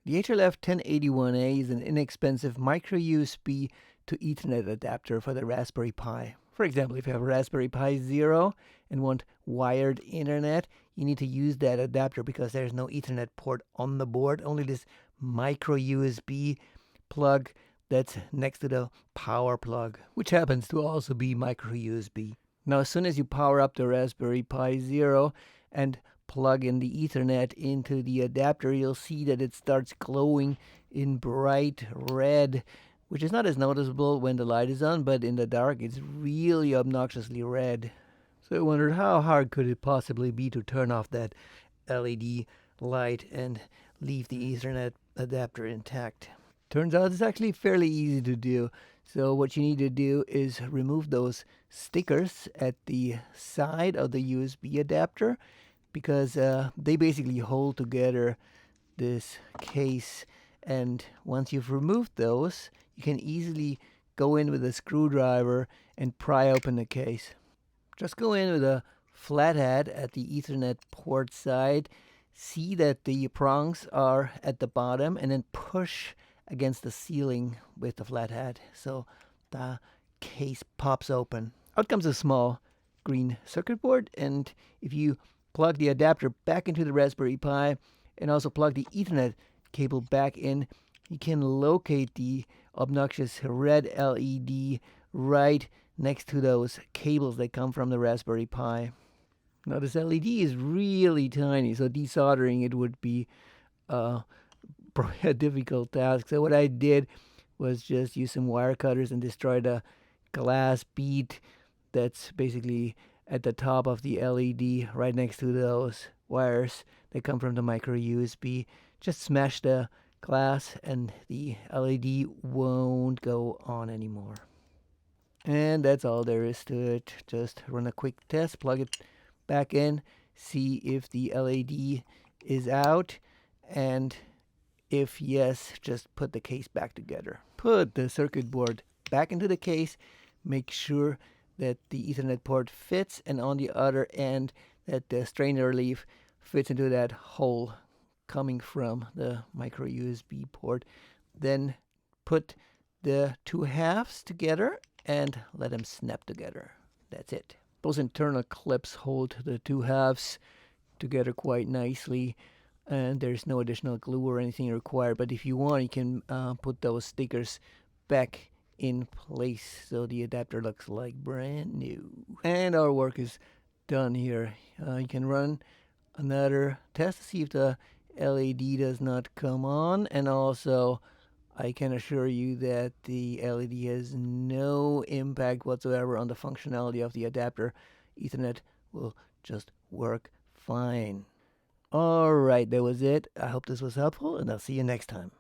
The HLF-1081A is an inexpensive micro USB to Ethernet adapter for the Raspberry Pi. For example, if you have a Raspberry Pi Zero and want wired internet, you need to use that adapter because there's no Ethernet port on the board, only this micro USB plug that's next to the power plug, which happens to also be micro USB. Now, as soon as you power up the Raspberry Pi Zero and plug in the Ethernet into the adapter, you'll see that it starts glowing in bright red, which is not as noticeable when the light is on, but in the dark it's really obnoxiously red. So I wondered how hard could it possibly be to turn off that LED light and leave the Ethernet adapter intact. Turns out it's actually fairly easy to do. So what you need to do is remove those stickers at the side of the USB adapter, because they basically hold together this case, and once you've removed those, you can easily go in with a screwdriver and pry open the case. Just go in with a flathead at the Ethernet port side, see that the prongs are at the bottom, and then push against the ceiling with the flathead so the case pops open. Out comes a small green circuit board, and if you plug the adapter back into the Raspberry Pi and also plug the Ethernet cable back in, you can locate the obnoxious red LED right next to those cables that come from the Raspberry Pi. Now this LED is really tiny, so desoldering it would be probably a difficult task. So what I did was just use some wire cutters and destroy the glass bead that's basically at the top of the LED right next to those wires that come from the micro USB. Just smash the glass and the LED won't go on anymore. And that's all there is to it. Just run a quick test, plug it back in, see if the LED is out, and if yes, just put the case back together. Put the circuit board back into the case, make sure that the Ethernet port fits, and on the other end that the strainer leaf fits into that hole coming from the micro USB port. Then put the two halves together and let them snap together. That's it. Those internal clips hold the two halves together quite nicely, and there's no additional glue or anything required. But if you want, you can put those stickers back in place so the adapter looks like brand new. And our work is done here. You can run another test to see if the LED does not come on, and also I can assure you that the LED has no impact whatsoever on the functionality of the adapter. Ethernet will just work fine. Alright, that was it. I hope this was helpful, and I'll see you next time.